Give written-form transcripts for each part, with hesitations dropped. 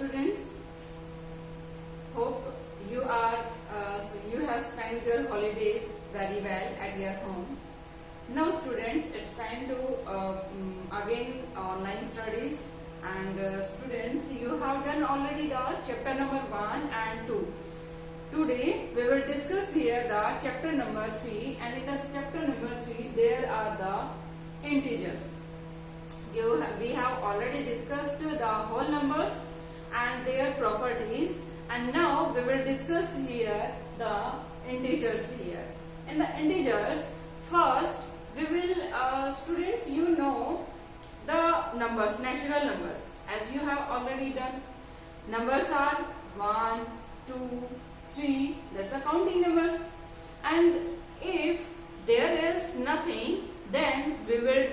students, hope you are you have spent your holidays very well at your home. Now students, it's time to again online studies, and students, you have done already the chapter number 1 and 2. Today we will discuss here the chapter number 3, and in the chapter number 3 there are the integers. We have already discussed the whole numbers and their properties, and now we will discuss here the integers here. In the integers, first we will students, you know the numbers, natural numbers, as you have already done. Numbers are 1, 2, 3, that's the counting numbers, and if there is nothing, then we will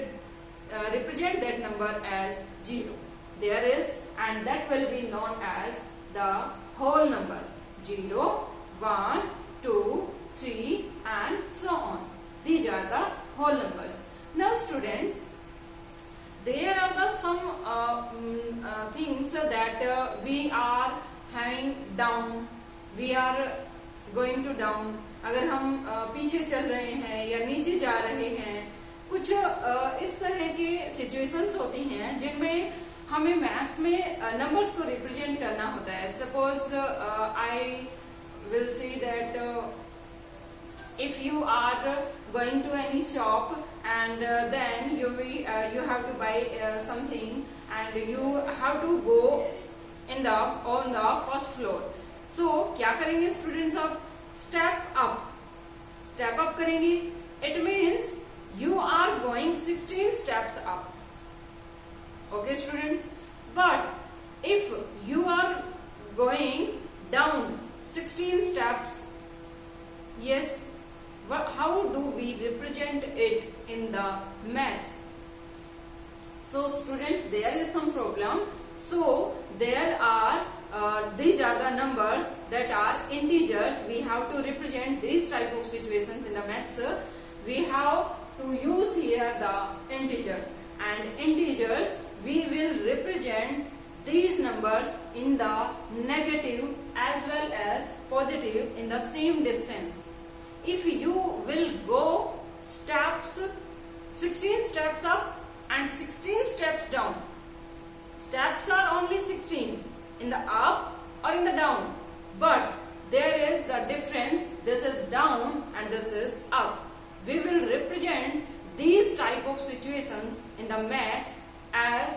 represent that number as 0. There is, and that will be known as the whole numbers: 0, 1, 2, 3 and so on. These are the whole numbers. Now students, there are the some things that we are having down, we are going to down. अगर हम पीछे चल रहे हैं या नीचे जा रहे हैं, कुछ इस तरह की सिचुएशंस होती हैं जिनमें हमें मैथ्स में नंबर्स को रिप्रेजेंट करना होता है. Suppose I will say that if you are going to any shop and then you have to buy something, and you have to go on the first floor. So क्या करेंगे students? आप step up करेंगे. It means you are going 16 steps up. Okay students, but if you are going down 16 steps, yes, how do we represent it in the maths? So students, there is some problem. So there are these are the numbers that are integers. We have to represent these type of situations in the maths. We have to use here the integers, and integers we will represent these numbers in the negative as well as positive in the same distance. If you will go 16 steps up and 16 steps down, steps are only 16 in the up or in the down, but there is the difference. This is down and this is up. We will represent these type of situations in the maths as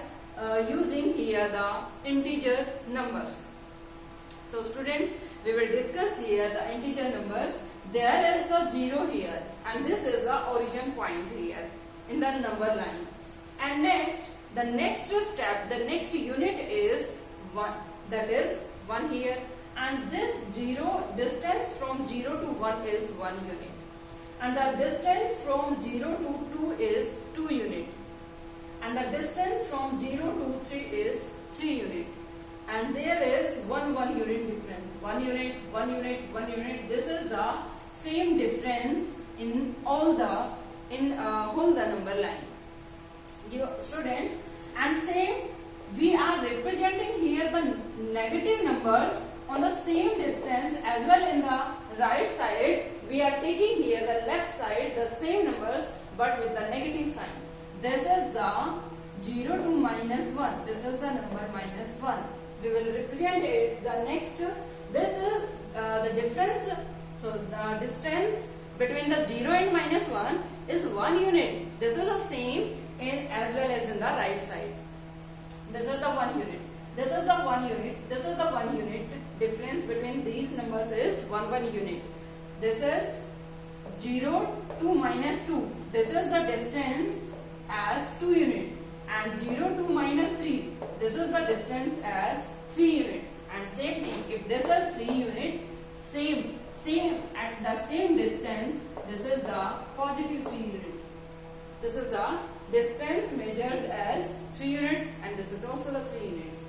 using here the integer numbers. So students, we will discuss here the integer numbers. There is the 0 here, and this is the origin point here in the number line. And next, the next step, the next unit is 1. That is 1 here, and this 0 distance from 0 to 1 is 1 unit. And the distance from 0 to 2 is 2 unit, and the distance from 0 to 3 is 3 unit, and there is 1 unit difference. 1 unit, 1 unit, 1 unit. This is the same difference in all the whole the number line. You students, and same we are representing here the negative numbers on the same distance as well. In the right side, we are taking here the left side the same numbers but with the negative sign. This is the 0 to -1. This is the number -1. We will represent it. The next, this is the difference. So the distance between the 0 and -1 is 1 unit. This is the same in as well as in the right side. This is the 1 unit. This is the 1 unit. This is the 1 unit. Difference between these numbers is 1 unit. This is 0 to -2. This is the distance as 2 unit, and 0 to -3. This is the distance as 3 unit. And same thing, if this is 3 unit, same at the same distance, this is the positive 3 unit. This is the distance measured as 3 units, and this is also the 3 units.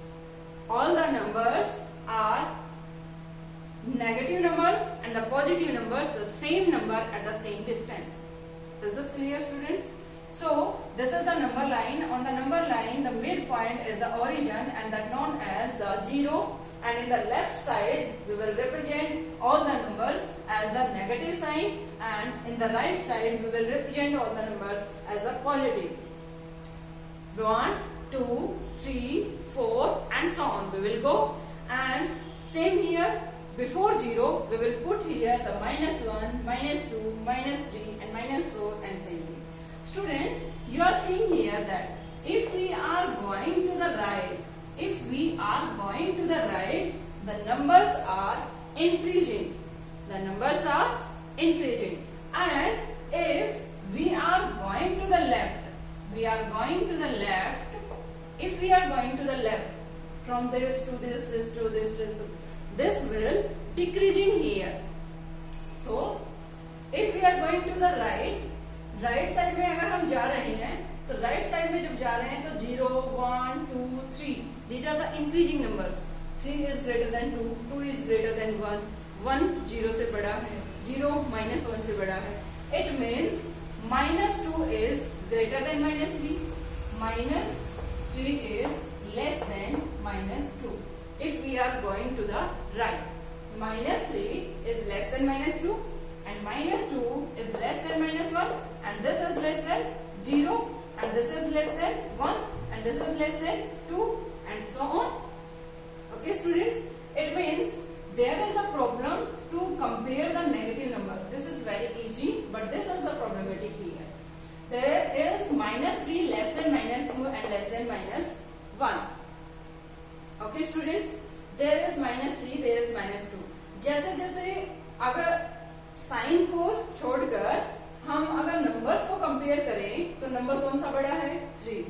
All the numbers are negative numbers and the positive numbers the same number at the same distance. Is this clear students? So this is the number line. On the number line, the midpoint is the origin and that known as the 0. And in the left side, we will represent all the numbers as the negative sign, and in the right side, we will represent all the numbers as the positive. 1, 2, 3, 4, and so on. We will go, and same here. Before 0, we will put here the -1, -2, -3, and -4, and same thing. Students, you are seeing here that if we are going to the right, the numbers are increasing. The numbers are increasing. And if we are going to the left, if we are going to the left, from this to this, this will decreasing here. So, if we are going to the right side में अगर हम जा रहे हैं, तो right side में जब जा रहे हैं तो 0, 1, 2, 3, these are the increasing numbers. 3 is greater than 2, 2 is greater than 1, 1 0 से बड़ा है, 0 -1 से बड़ा है. It means -2 is greater than -3, -3 is less than -2. If we are going to the right, -3 is less than -2, and -2 is less than -1, and this is less than 0, and this is less than 1, and this is less than 2, and so on. Okay, students, it means there is a problem to compare the negative numbers. This is very easy, but this is the problematic here. There is -3 less than -2 and less than -1. Okay, students, there is -3, there is -2. जैसे जैसे अगर sign को छोड़कर हम अगर numbers को compare करें तो नंबर कौन सा बड़ा है? 3.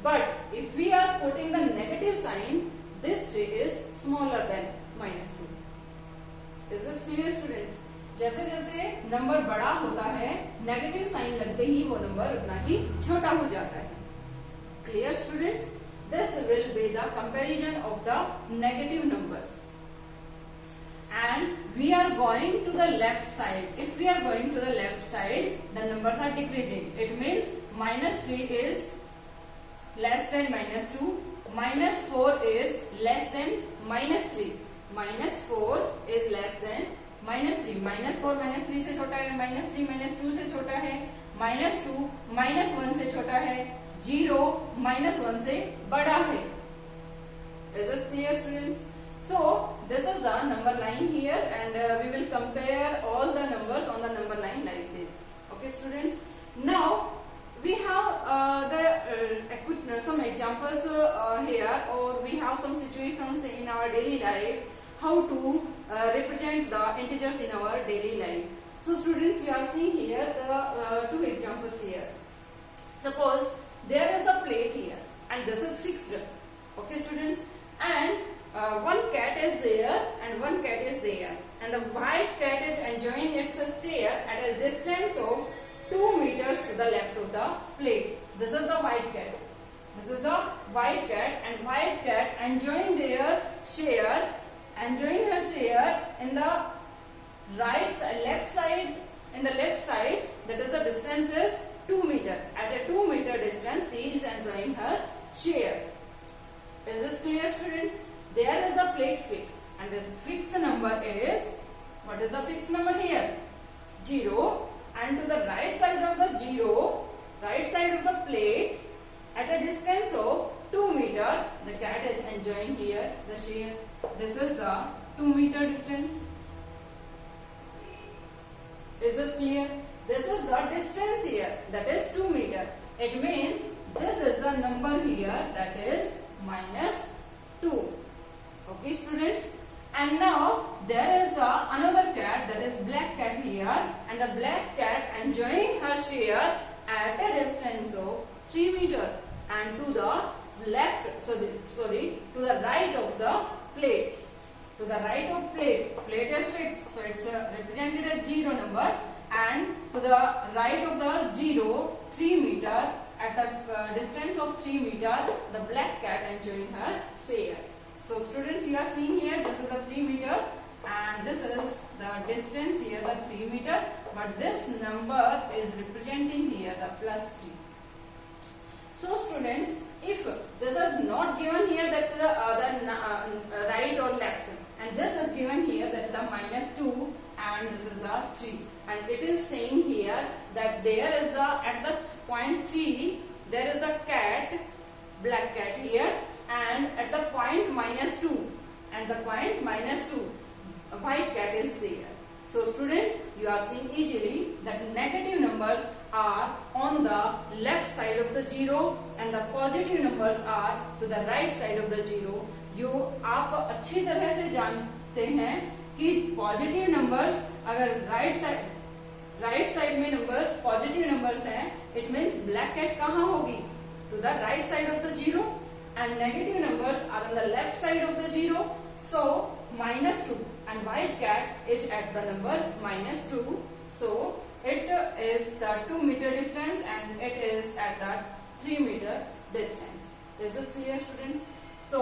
But if we are putting the negative sign, this 3 is smaller than -2. Is this clear, students? जैसे जैसे नंबर बड़ा होता है, नेगेटिव साइन लगते ही वो नंबर उतना ही छोटा हो जाता है. Clear, students? This will be the comparison of the negative numbers. And we are going to the left side. If we are going to the left side, the numbers are decreasing. It means -3 is less than -2, -4 is less than -3, -4 is less than -3, -4 -3 से छोटा है, -3 -2 से छोटा है, -2 -1 से छोटा है, 0 -1 से बड़ा है. Is this clear, students? So this is the number line here, and we will compare all the numbers on the number line like this. Okay, students. Now we have some examples here, or we have some situations in our daily life. How to represent the integers in our daily life. So students, you are seeing here the 2 examples here. Suppose there is a plate here, and this is fixed. Okay, students, and one cat is there and one cat is there, and the white cat is enjoying its share at a distance of 2 meters to the left of the plate. This is the white cat. This is the white cat, and white cat enjoying her share in the left side. In the left side, that is the distance is 2 meter. At a 2 meter distance, she is enjoying her share. Is this clear, students? There is a plate fixed, and this fixed number is, what is the fixed number here? 0. And to the right side of the 0, right side of the plate, at a distance of 2 meter, the cat is enjoying here the share. This is the 2 meter distance. Is this clear? This is the distance here, that is 2 meter. It means this is the number here, that is -2. Okay, students? And now there is the another cat, that is black cat here, and the black cat enjoying her share at a distance of 3 meter, and to the left, to the right of the plate. To the right of plate is fixed, so it's represented as 0 number, and to the right of the 0, 3 meter, at a distance of 3 meter, the black cat enjoying her share. So students, you are seeing here, this is the 3 meter, and this is the distance here, the 3 meter, but this number is representing here the +3. So students, if this is not given here that the right or left, and this is given here that the -2 and this is the 3, and it is saying here that there is the at the point 3 there is a cat, black cat here, and at the point -2 and the point -2 a white cat is there. So students, you are seeing easily that negative numbers are on the left side of the zero and the positive numbers are to the right side of the zero. You आप अच्छी तरह से जानते हैं कि positive numbers अगर right side में numbers positive numbers हैं, इट मीन्स ब्लैक कैट कहाँ होगी? To the right side of the zero, and negative numbers are on the left side of the zero. So -2 and white cat is at the number -2. So it is the 2 meter distance and it is at the 3 meter distance. Is this clear students? So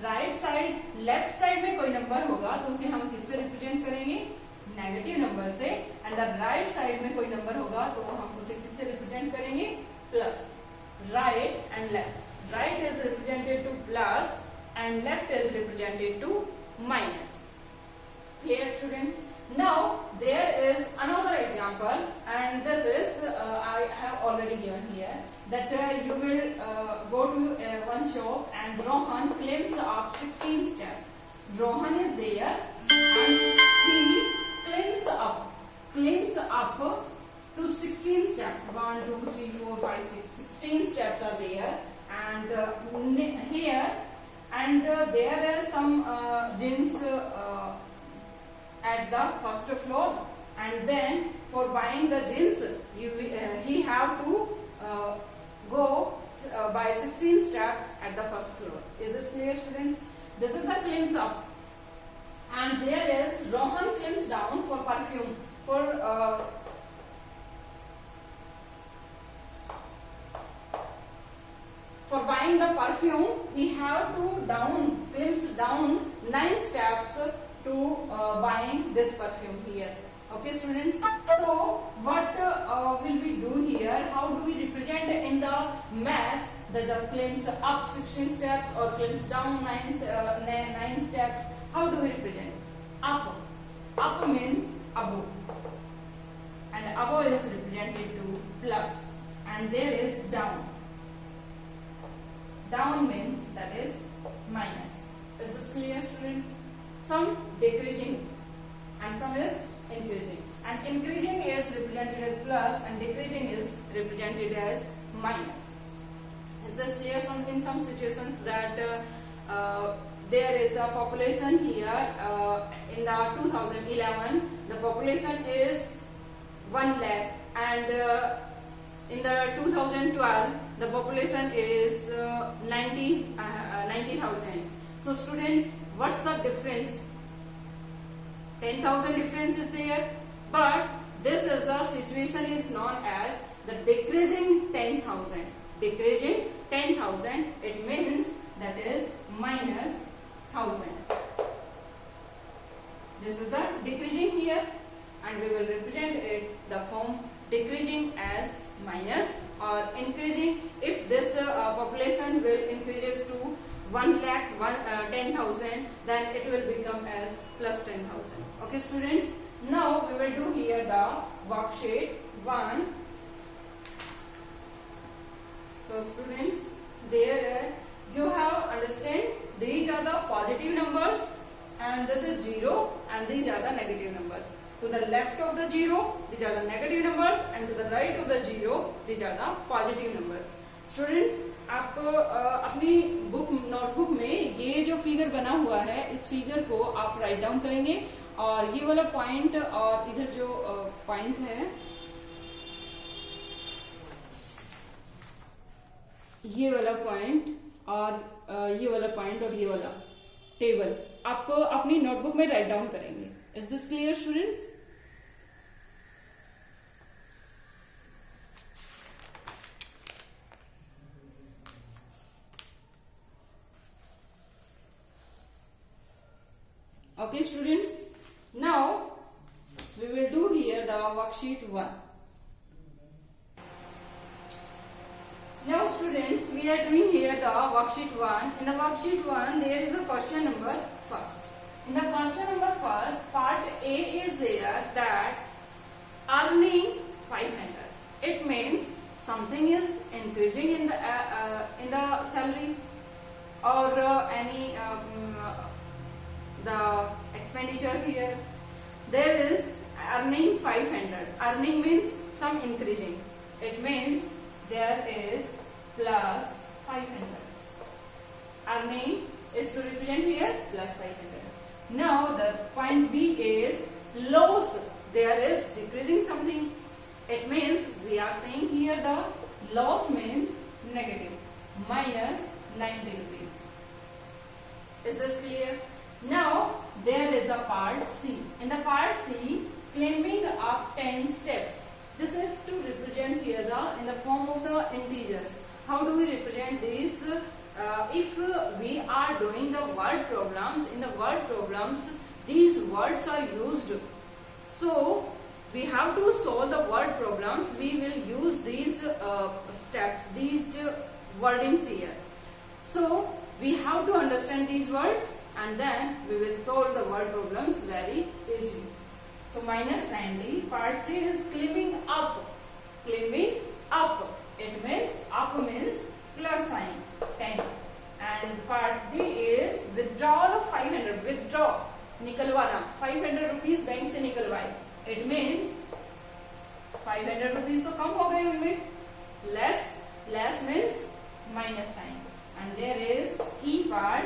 right side, left side में कोई number होगा तो उसे हम किससे represent करेंगे? Negative number से. And the right side में कोई नंबर होगा तो हम उसे किससे रिप्रेजेंट करेंगे? Plus. Right and left. Right is represented to plus and left is represented to minus. Clear students? Now there is another example, and this is I have already given here that you will go to one shop and Rohan climbs up 16 steps. Rohan is there and he climbs up to 16 steps. 1, 2, 3, 4, 5, 6. 16 steps are there, and here and there is some jeans at the first floor, and then for buying the jeans he have to go by 16 steps at the first floor. Is this clear students? This is the climbs up, and there is Rohan climbs down for perfume. For buying the perfume, he have to climbs down 9 steps to buying this perfume here. Okay, students. So what will we do here? How do we represent in the maths that the climbs up 16 steps or climbs down 9 steps? How do we represent? Up means above, and above is represented to plus, and there is down. Down means that is minus. Is this clear students? Some decreasing and some is increasing, and increasing is represented as plus and decreasing is represented as minus. Is this clear? In some situations that there is a population here in the 2011 the population is 1 lakh, and in the 2012 the population is 90,000. So students, what's the difference? 10,000 difference is there, but this is the situation is known as the decreasing 10,000. Decreasing 10,000, it means that is minus 1,000. This is the decreasing here, and we will represent it the form decreasing as minus, or increasing if this population will increases to 1 lakh 10,000, then it will become as plus 10,000. Okay students, now we will do here the worksheet 1. So students, there you have understand these are the positive numbers and this is 0, and these are the negative numbers. To the left of the 0, these are the negative numbers, and to the right of the 0, these are the positive numbers. Students, आप अपनी notebook में ये जो figure बना हुआ है, इस figure को आप राइट डाउन करेंगे, और ये वाला पॉइंट और इधर जो पॉइंट है, ये वाला पॉइंट और ये वाला पॉइंट और ये वाला टेबल आप अपनी नोटबुक में राइट डाउन करेंगे. Is this clear students? Okay students, now we will do here the worksheet 1. Now students, we are doing here the worksheet 1. In the worksheet 1, there is a question number first. In the question number first, part A is there that earning 500. It means something is increasing in the salary or any the expenditure here. There is earning 500. Earning means some increasing. It means there is plus 500. Earning is to represent here plus 500. Now the point B is loss. There is decreasing something. It means we are saying here the loss means negative, minus 90 rupees. Is this clear? Now there is the part C. In the part C, climbing up 10 steps. This is to represent here in the form of the integers. How do we represent this? If we are doing the word problems, in the word problems, these words are used. So we have to solve the word problems. We will use these steps, these wordings here. So we have to understand these words, and then we will solve the word problems very easily. So minus 90, part C is climbing up. Climbing up. It means up means plus sign 10. And part B is withdrawal of 500. Withdraw. निकलवाना 500 rupees bank से निकलवाए. It means 500 rupees तो कम हो गए उनमें. Less means minus sign. And there is E part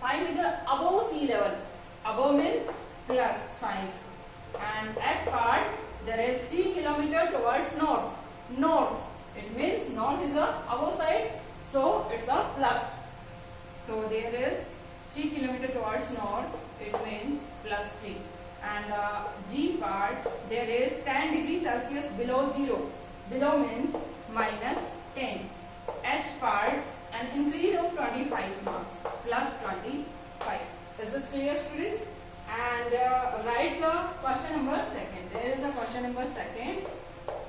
5 meter above sea level. Above means plus 5. And F part, there is 3 kilometer towards north. North, it means north is the above side, so it's the plus. So there is 3 kilometer towards north, it means plus 3. And G part, there is 10 degrees Celsius below 0. Below means minus 10. H part, an increase of 25 marks, plus 25. Is this clear, students? And write the question number second. There is the question number second.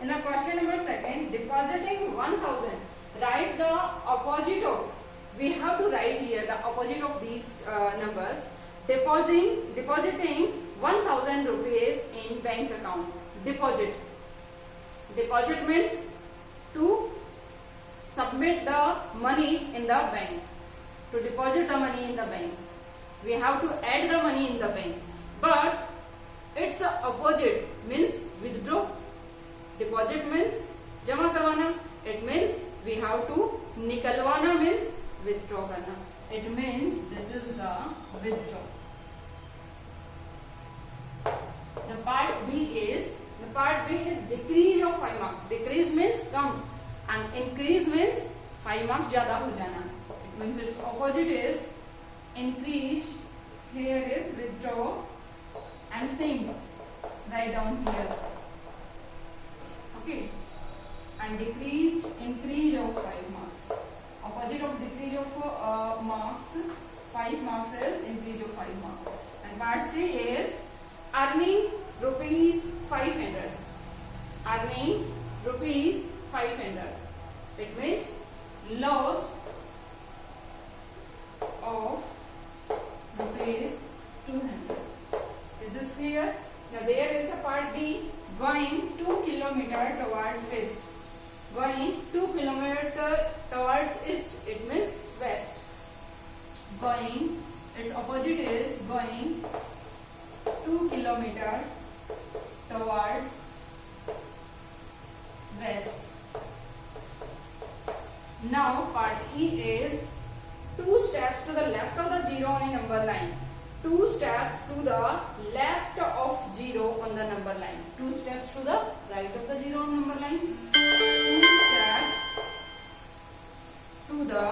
In the question number second, depositing 1000. Write the opposite of. We have to write here the opposite of these numbers. Depositing 1000 rupees in bank account. Deposit. Deposit means to submit the money in the bank. To deposit the money in the bank. We have to add the money in the bank, but its opposite means withdraw. Deposit means जमा करवाना. It means we have to निकलवाना means withdraw करना. It means this is the withdraw. The part B is decrease of 5 marks. Decrease means come and increase means 5 marks ज़्यादा हो जाना. It means its opposite is increase. Here is withdraw and same. Write down here. Okay. And decreased, increase of 5 marks. Opposite of decrease of marks, 5 marks is increase of 5 marks. And part C is earning rupees 500. Earning rupees 500. It means loss of rupees 200. Is this clear? Now there is the part D, going 2 kilometers towards west. Going 2 kilometers towards east, it means west. Going, its opposite is going 2 kilometers towards west. Now part E is 2 steps to the left of the 0 on a number line. 2 steps to the left of 0 on the number line. 2 steps to the right of the 0 on number line. 2 steps to the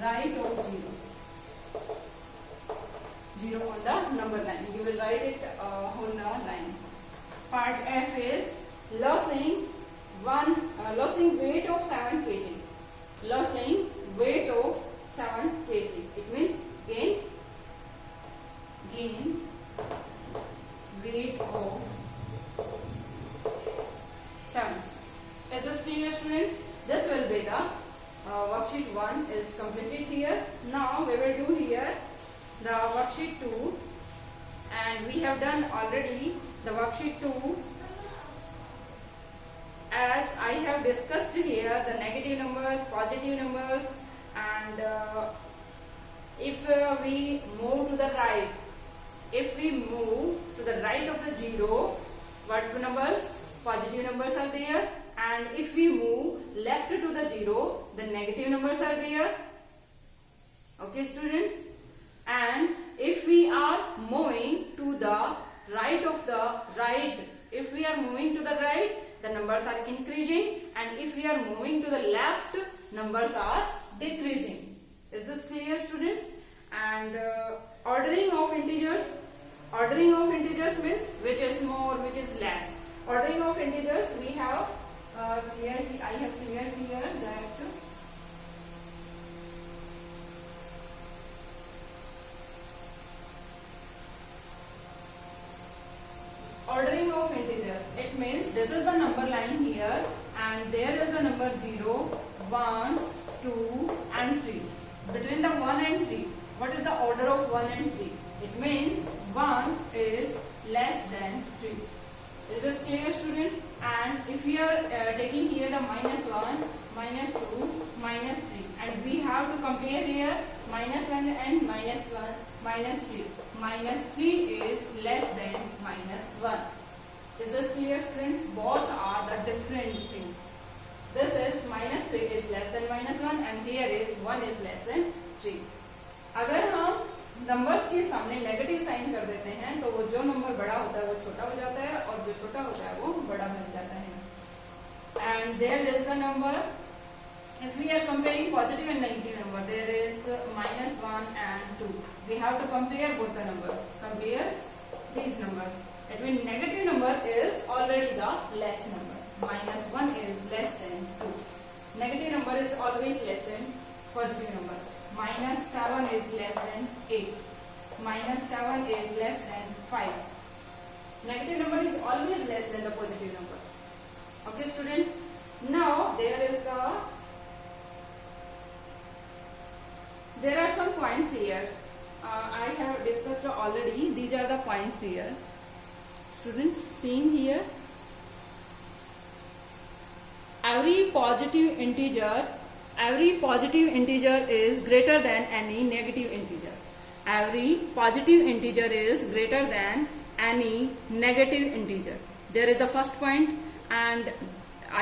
right of 0. 0 on the number line. You will write it on the line. Part F is losing weight of 7 kg. Losing weight of 7 kg. It means gain weight of 7. Is this clear, students? will be the worksheet 1 is completed here. Now we will do here the worksheet 2, and we have done already the worksheet 2. As I have discussed here the negative numbers, positive numbers, and if we move to the right, if we move to the right of the 0, what numbers? Positive numbers are there. And if we move left to the 0, the negative numbers are there. Okay, students? And if we are moving to the right of the right, if we are moving to the right, the numbers are increasing, and if we are moving to the left, numbers are decreasing. Is this clear, students? And ordering of integers means which is more, which is less. Ordering of integers, we have I have cleared here that ordering of integers, it means this is the number line here, and there is the number 0, 1, 2 and 3. Between the 1 and 3, what is the order of 1 and 3? It means 1 is less than 3. Is this clear, students? And if we are taking here the -1, -2, -3, and we have to compare here -1 and -1, -3. -3 is less than -1. Is this clear, students? Both are the different things. This is -3 is less than -1, and here is 1 is less than 3. अगर हम numbers के सामने negative sign कर देते हैं तो वो जो नंबर बड़ा होता है वो छोटा हो जाता है, और जो छोटा होता है वो बड़ा बन जाता है. And there is the number, if we are comparing positive and negative number, there is -1 and 2. We have to compare both the numbers. Compare these numbers. That means negative number is already the less number. -1 is less than 2. Negative number is always less than positive number. -7 is less than 8. -7 is less than 5. Negative number is always less than the positive number. Okay, students? Now there are some points here. I have discussed already. These are the points here. Students, seeing here, every positive integer is greater than any negative integer. Every positive integer is greater than any negative integer. There is the first point, and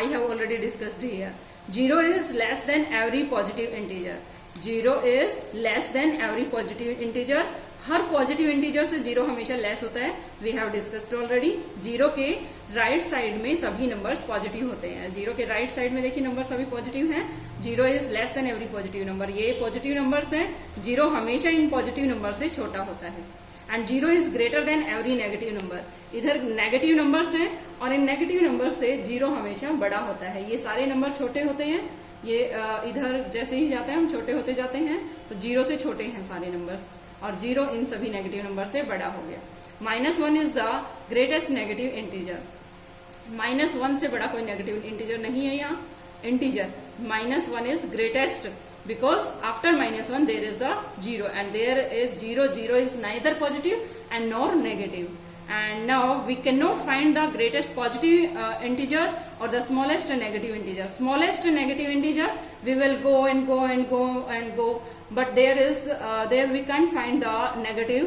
I have already discussed here. 0 is less than every positive integer. 0 is less than every positive integer. Her positive integer से 0 हमेशा less होता है. We have discussed already. 0 के right side में सभी numbers positive होते हैं. 0 के राइट साइड में देखिए नंबर सभी पॉजिटिव हैं. 0 is less than every positive number. ये पॉजिटिव नंबर्स हैं. 0 हमेशा इन पॉजिटिव नंबर से छोटा होता है. And 0 is greater than every negative number. इधर नेगेटिव नंबर्स हैं और इन नेगेटिव नंबर से 0 हमेशा बड़ा होता है. ये सारे नंबर छोटे होते हैं. ये इधर जैसे ही जाते हैं हम छोटे होते जाते हैं, तो 0 से छोटे हैं सारे नंबर्स, और 0 इन सभी नेगेटिव नंबर से बड़ा हो गया. -1 is the greatest negative integer. -1 से बड़ा कोई नेगेटिव इंटीजर नहीं है यहाँ. Integer -1 is greatest because after -1 there is the 0, and there is 0 is neither positive and nor negative. And now we cannot find the greatest positive integer or the smallest negative integer. Smallest negative integer we will go and go and go and go, but there we can't find the negative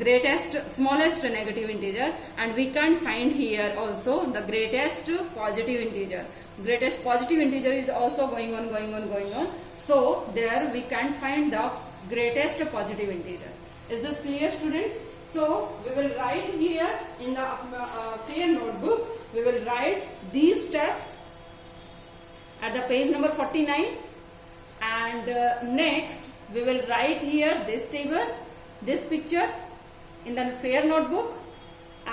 greatest smallest negative integer, and we can't find here also the greatest positive integer. Greatest positive integer is also going on. So there we can't find the greatest positive integer. Is this clear, students? So we will write here in the fair notebook. We will write these steps at the page number 49, and next we will write here this table, this picture in the fair notebook,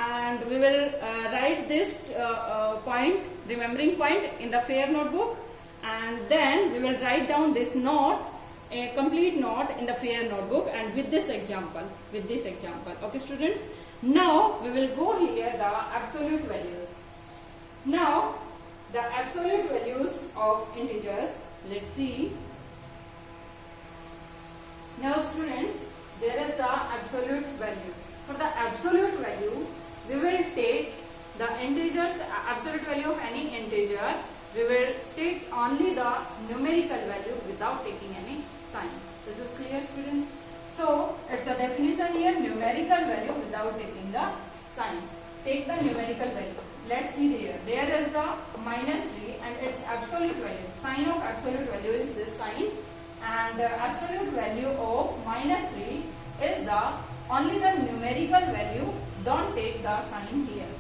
and we will write this point, remembering point, in the fair notebook, and then we will write down this note, a complete note, in the fair notebook, and with this example. Okay, students? Now we will go here the absolute values. Now the absolute values of integers. Let's see. Now students, there is the absolute value. For the absolute value, we will take the integers, absolute value of any integer, we will take only the numerical value without taking any sign. This is clear, students? So, it's the definition here, numerical value without taking the sign. Take the numerical value. Let's see here. There is the -3 and its absolute value. Sign of absolute value is this sign, and the absolute value of -3 is the only the numerical value. Don't take the sign here.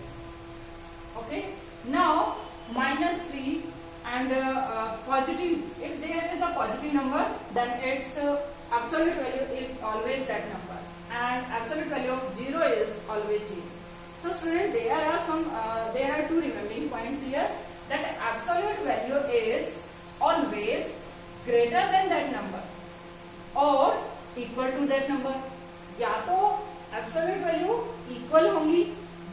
Okay. Now -3 and positive. If there is a positive number, then its absolute value is always that number, and absolute value of 0 is always 0. So student, there are two remembering points here, that absolute value is always greater than that number or equal to that number. या तो absolute value equal होंगी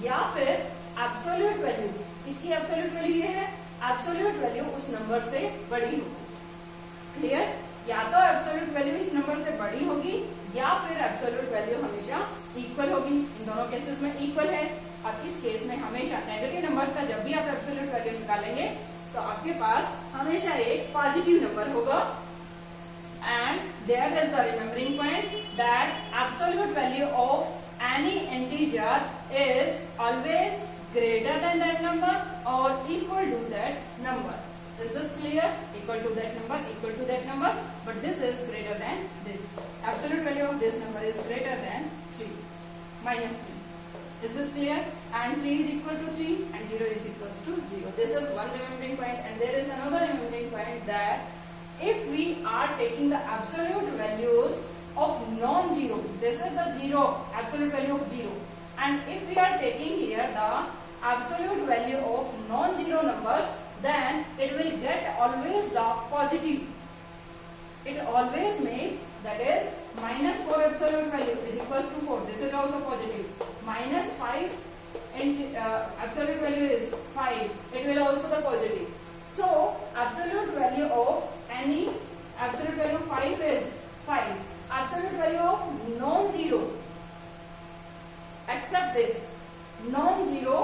या फिर absolute value, इसकी absolute value ये है, absolute value उस number से बड़ी होगी. क्लियर? या तो absolute value इस नंबर से बड़ी होगी या फिर absolute value हमेशा इक्वल होगी. इन दोनों केसेस में इक्वल है. अब इस केस में हमेशा नेगेटिव नंबर्स का जब भी आप एब्सोल्यूट वैल्यू निकालेंगे तो आपके पास हमेशा एक पॉजिटिव नंबर होगा. And there is the remembering point that absolute value of any integer is always greater than that number or equal to that number. Is this clear? Equal to that number, but this is greater than this. Absolute value of this number is greater than 3, -3. Is this clear? And 3 is equal to 3 and 0 is equal to 0. This is one remembering point, and there is another remembering point that if we are taking the absolute values of non-zero, this is the 0, absolute value of 0. And if we are taking here the absolute value of non-zero numbers, then it will get always the positive. It always makes, that is, -4 absolute value is equals to 4. This is also positive. -5 and absolute value is 5. It will also be positive. So absolute value of any absolute value of 5 is 5. Absolute value of non-zero, except this non-zero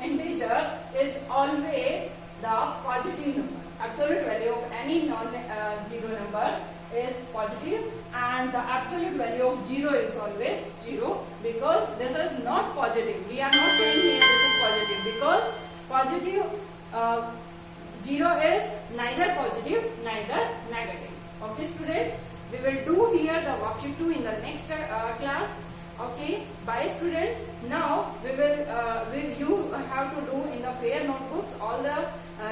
integer is always the positive number. Absolute value of any non-zero number is positive, and the absolute value of 0 is always 0, because this is not positive. We are not saying here this is positive, because positive 0 is neither positive neither negative. Okay students, we will do here the worksheet 2 in the next class. Okay, bye students. Now you have to do in the fair notebooks all the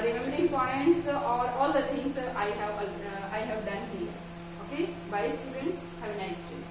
remembering points or all the things I have done here. Okay, bye students. Have a nice day.